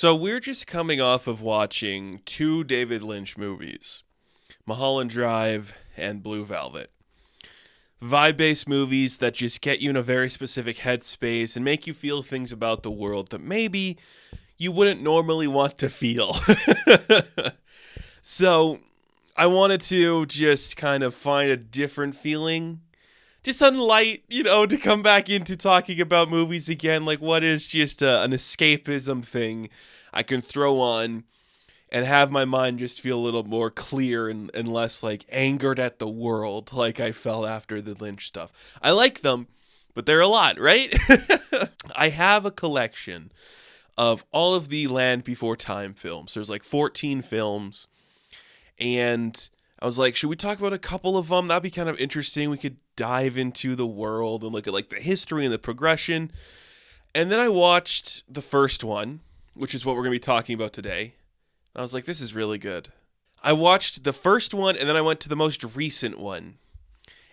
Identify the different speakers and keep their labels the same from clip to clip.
Speaker 1: So we're just coming off of watching two David Lynch movies, Mulholland Drive and Blue Velvet. Vibe-based movies that just get you in a very specific headspace and make you feel things about the world that maybe you wouldn't normally want to feel. So I wanted to just kind of find a different feeling, just unlight, to come back into talking about movies again. Like, what is just an escapism thing I can throw on and have my mind just feel a little more clear and less like angered at the world like I felt after the Lynch stuff. I like them, but they're a lot, right? I have a collection of all of the Land Before Time films. There's like 14 films, and I was like, should we talk about a couple of them? That'd be kind of interesting. We could dive into the world and look at like the history and the progression. And then I watched the first one, which is what we're going to be talking about today. I was like, this is really good. I watched the first one, and then I went to the most recent one.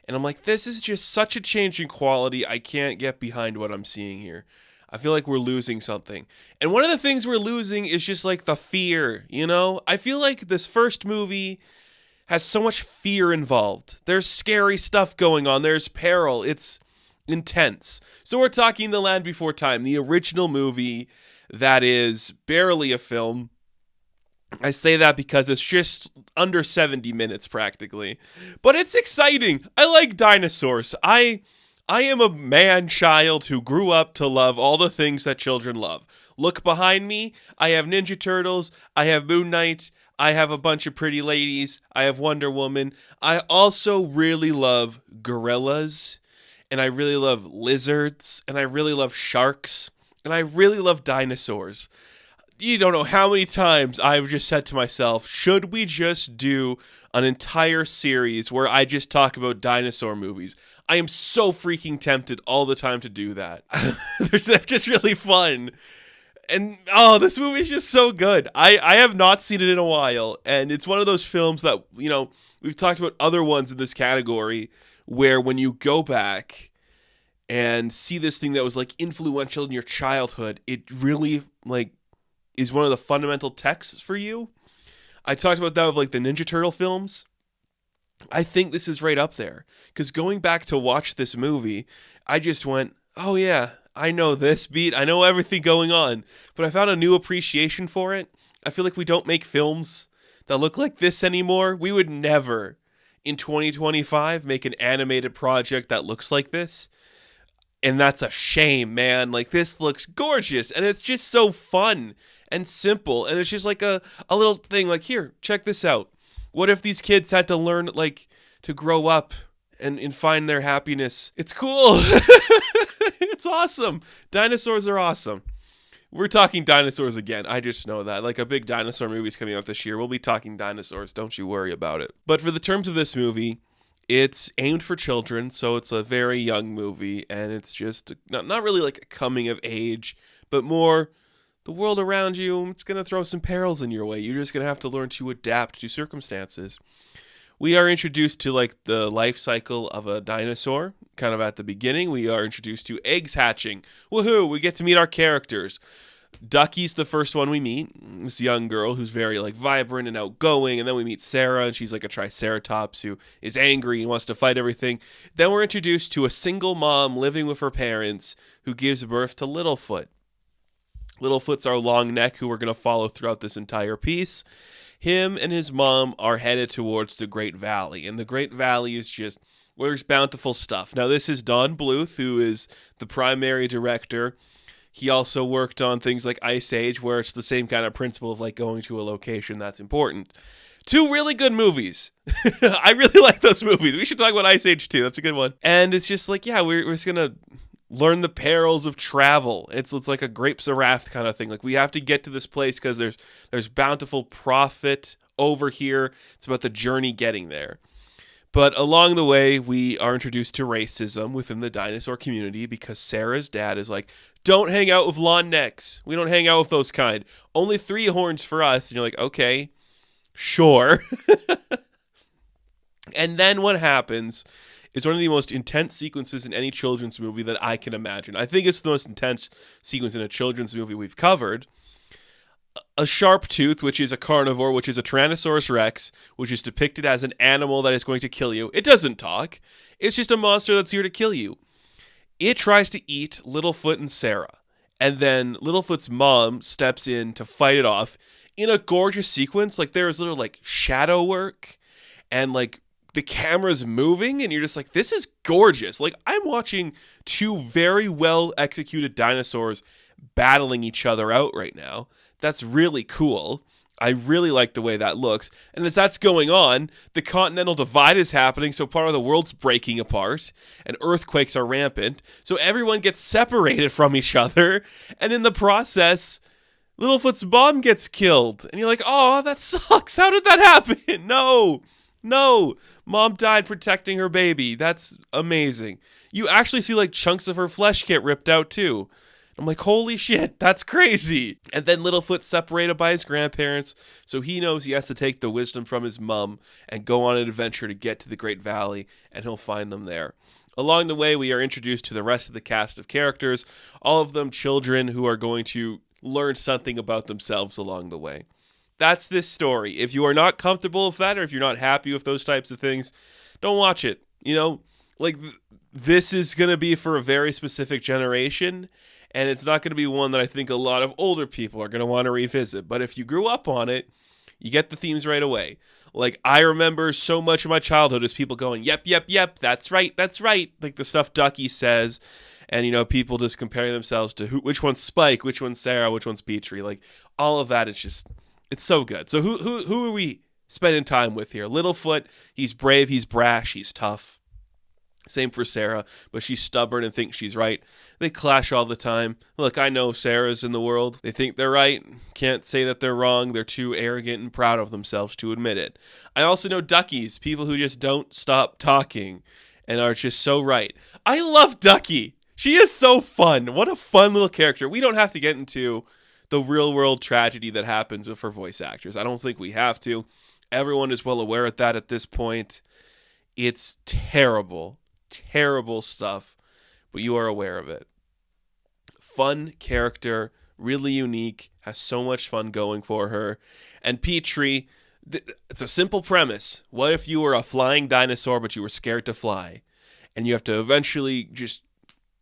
Speaker 1: And I'm like, this is just such a change in quality. I can't get behind what I'm seeing here. I feel like we're losing something. And one of the things we're losing is just like the fear, I feel like this first movie has so much fear involved. There's scary stuff going on. There's peril. It's intense. So we're talking The Land Before Time, the original movie that is barely a film. I say that because it's just under 70 minutes practically. But it's exciting. I like dinosaurs. I am a man-child who grew up to love all the things that children love. Look behind me. I have Ninja Turtles. I have Moon Knight. I have a bunch of pretty ladies. I have Wonder Woman. I also really love gorillas. And I really love lizards. And I really love sharks. And I really love dinosaurs. You don't know how many times I've just said to myself, should we just do an entire series where I just talk about dinosaur movies? I am so freaking tempted all the time to do that. They're just really fun. And, this movie is just so good. I have not seen it in a while. And it's one of those films that, we've talked about other ones in this category where when you go back and see this thing that was, like, influential in your childhood, it really, like, is one of the fundamental texts for you. I talked about that with, like, the Ninja Turtle films. I think this is right up there. Because going back to watch this movie, I just went, oh yeah, I know this beat. I know everything going on. But I found a new appreciation for it. I feel like we don't make films that look like this anymore. We would never, in 2025, make an animated project that looks like this. And that's a shame, man. Like, this looks gorgeous. And it's just so fun and simple. And it's just like a little thing. Like, here, check this out. What if these kids had to learn, like, to grow up and find their happiness? It's cool. It's awesome. Dinosaurs are awesome. We're talking dinosaurs again. I just know that. Like, a big dinosaur movie's coming out this year. We'll be talking dinosaurs. Don't you worry about it. But for the terms of this movie, it's aimed for children, so it's a very young movie, and it's just not really like a coming of age, but more the world around you. It's going to throw some perils in your way. You're just going to have to learn to adapt to circumstances. We are introduced to like the life cycle of a dinosaur, kind of at the beginning. We are introduced to eggs hatching. Woohoo! We get to meet our characters. Duckie's the first one we meet, this young girl who's very like vibrant and outgoing, and then we meet Cera, and she's like a triceratops who is angry and wants to fight everything. Then we're introduced to a single mom living with her parents who gives birth to Littlefoot. Littlefoot's our long neck who we're going to follow throughout this entire piece. Him and his mom are headed towards the Great Valley, and the Great Valley is just where there's bountiful stuff. Now this is Don Bluth, who is the primary director. He also worked on things like Ice Age, where it's the same kind of principle of like going to a location that's important. Two really good movies. I really like those movies. We should talk about Ice Age too. That's a good one. And it's just like, yeah, we're just gonna learn the perils of travel. It's like a grapes of wrath kind of thing. Like, we have to get to this place because there's bountiful profit over here. It's about the journey getting there. But along the way, we are introduced to racism within the dinosaur community because Sarah's dad is like, don't hang out with lawn necks. We don't hang out with those kind. Only 3 horns for us. And you're like, okay, sure. And then what happens is one of the most intense sequences in any children's movie that I can imagine. I think it's the most intense sequence in a children's movie we've covered. a sharp tooth, which is a carnivore, which is a Tyrannosaurus Rex, which is depicted as an animal that is going to kill you. It doesn't talk. It's just a monster that's here to kill you. It tries to eat Littlefoot and Cera. And then Littlefoot's mom steps in to fight it off in a gorgeous sequence. Like, there is little, like, shadow work and, like, the camera's moving, and you're just like, this is gorgeous. Like, I'm watching two very well executed dinosaurs battling each other out right now. That's really cool. I really like the way that looks. And as that's going on, the continental divide is happening, so part of the world's breaking apart, and earthquakes are rampant. So everyone gets separated from each other, and in the process, Littlefoot's mom gets killed. And you're like, oh, that sucks. How did that happen? No. Mom died protecting her baby. That's amazing. You actually see, like, chunks of her flesh get ripped out, too. I'm like, holy shit, that's crazy. And then Littlefoot's separated by his grandparents, so he knows he has to take the wisdom from his mom and go on an adventure to get to the Great Valley, and he'll find them there. Along the way, we are introduced to the rest of the cast of characters, all of them children who are going to learn something about themselves along the way. That's this story. If you are not comfortable with that, or if you're not happy with those types of things, don't watch it. You know, like, this is going to be for a very specific generation, and it's not going to be one that I think a lot of older people are going to want to revisit. But if you grew up on it, you get the themes right away. Like, I remember so much of my childhood as people going, yep, that's right. Like the stuff Duckie says. And, you know, people just comparing themselves to which one's Spike, which one's Cera, which one's Petrie. Like, all of that is just, it's so good. So who are we spending time with here? Littlefoot, he's brave, he's brash, he's tough. Same for Cera, but she's stubborn and thinks she's right. They clash all the time. Look, I know Sarah's in the world. They think they're right. Can't say that they're wrong. They're too arrogant and proud of themselves to admit it. I also know Duckies, people who just don't stop talking and are just so right. I love Duckie. She is so fun. What a fun little character. We don't have to get into the real world tragedy that happens with her voice actors. I don't think we have to. Everyone is well aware of that at this point. It's terrible stuff, but you are aware of it. Fun character, really unique, has so much fun going for her. And Petrie, it's a simple premise. What if you were a flying dinosaur, but you were scared to fly? And you have to eventually just,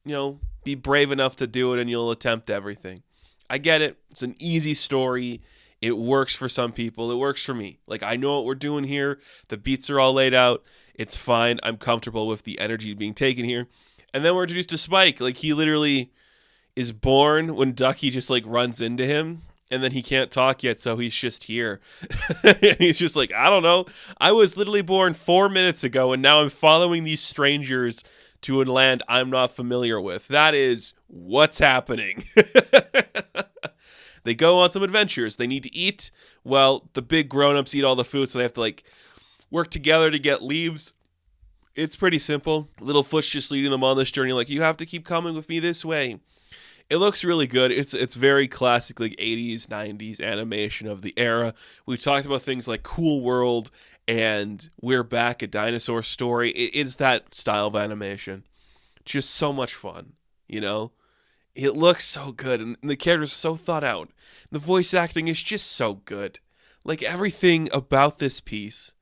Speaker 1: you know, be brave enough to do it, and you'll attempt everything. I get it. It's an easy story. It works for some people. It works for me. Like, I know what we're doing here. The beats are all laid out. It's fine. I'm comfortable with the energy being taken here. And then we're introduced to Spike. Like, he literally is born when Duckie just, like, runs into him. And then he can't talk yet, so he's just here. And he's just like, I don't know. I was literally born 4 minutes ago, and now I'm following these strangers to a land I'm not familiar with. That is what's happening. They go on some adventures. They need to eat. Well, the big grown-ups eat all the food, so they have to, like, work together to get leaves. It's pretty simple. Littlefoot's just leading them on this journey, like, you have to keep coming with me this way. It looks really good. It's very classic, like, 80s, 90s animation of the era. We talked about things like Cool World and We're Back, a Dinosaur Story. It's that style of animation. Just so much fun, you know? It looks so good, and the characters are so thought out. The voice acting is just so good. Like, everything about this piece,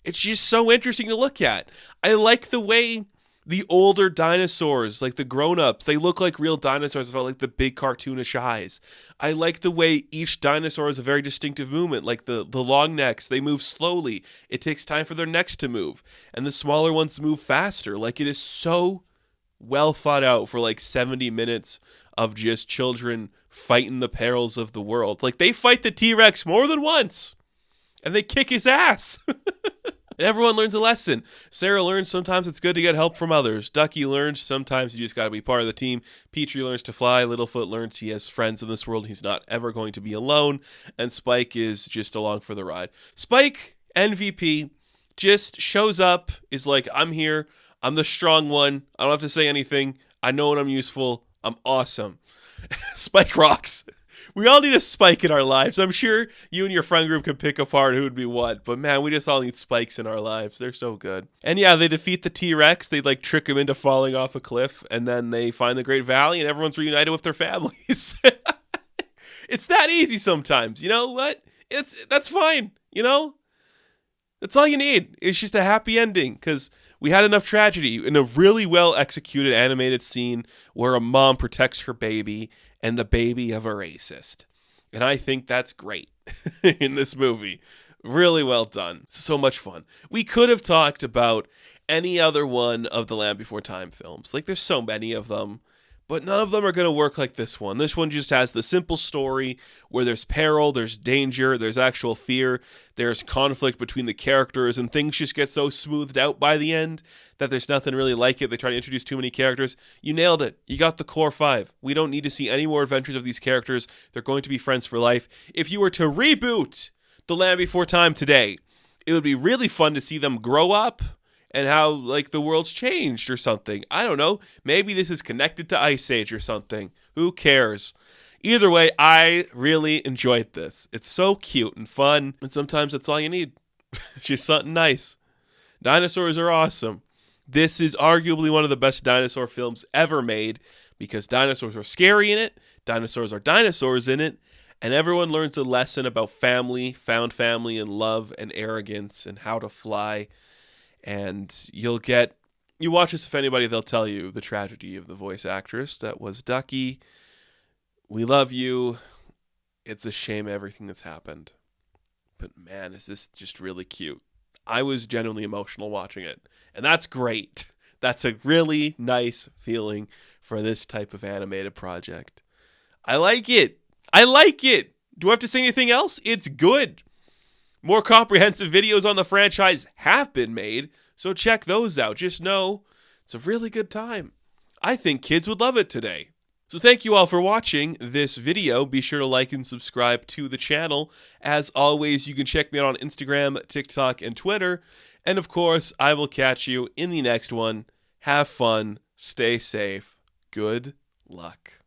Speaker 1: it's just so interesting to look at. I like the way the older dinosaurs, like the grown-ups, they look like real dinosaurs without, like, the big cartoonish eyes. I like the way each dinosaur has a very distinctive movement, like the long necks, they move slowly. It takes time for their necks to move. And the smaller ones move faster. Like, it is so well thought out for, like, 70 minutes of just children fighting the perils of the world. Like, they fight the T-Rex more than once, and they kick his ass. And everyone learns a lesson. Cera learns sometimes it's good to get help from others. Duckie learns sometimes you just got to be part of the team. Petrie learns to fly. Littlefoot learns he has friends in this world. He's not ever going to be alone. And Spike is just along for the ride. Spike, MVP, just shows up, is like, I'm here. I'm the strong one. I don't have to say anything. I know when I'm useful. I'm awesome. Spike rocks. We all need a Spike in our lives. I'm sure you and your friend group can pick apart who would be what. But man, we just all need Spikes in our lives. They're so good. And yeah, they defeat the T-Rex. They, like, trick him into falling off a cliff. And then they find the Great Valley and everyone's reunited with their families. It's that easy sometimes. You know what? That's fine. That's all you need. It's just a happy ending, because we had enough tragedy in a really well executed animated scene where a mom protects her baby and the baby of a racist. And I think that's great in this movie. Really well done. So much fun. We could have talked about any other one of the Land Before Time films. Like, there's so many of them, but none of them are going to work like this one. This one just has the simple story where there's peril, there's danger, there's actual fear, there's conflict between the characters, and things just get so smoothed out by the end that there's nothing really like it. They try to introduce too many characters. You nailed it. You got the core five. We don't need to see any more adventures of these characters. They're going to be friends for life. If you were to reboot The Land Before Time today, it would be really fun to see them grow up and how, like, the world's changed or something. I don't know. Maybe this is connected to Ice Age or something. Who cares? Either way, I really enjoyed this. It's so cute and fun, and sometimes that's all you need. Just something nice. Dinosaurs are awesome. This is arguably one of the best dinosaur films ever made, because dinosaurs are scary in it, dinosaurs are dinosaurs in it, and everyone learns a lesson about family, found family, and love and arrogance and how to fly. And you watch this, if anybody, they'll tell you the tragedy of the voice actress that was Duckie. We love you. It's a shame everything that's happened. But man, is this just really cute. I was genuinely emotional watching it. And that's great. That's a really nice feeling for this type of animated project. I like it. Do I have to say anything else? It's good. More comprehensive videos on the franchise have been made, so check those out. Just know it's a really good time. I think kids would love it today. So thank you all for watching this video. Be sure to like and subscribe to the channel. As always, you can check me out on Instagram, TikTok, and Twitter. And of course, I will catch you in the next one. Have fun. Stay safe. Good luck.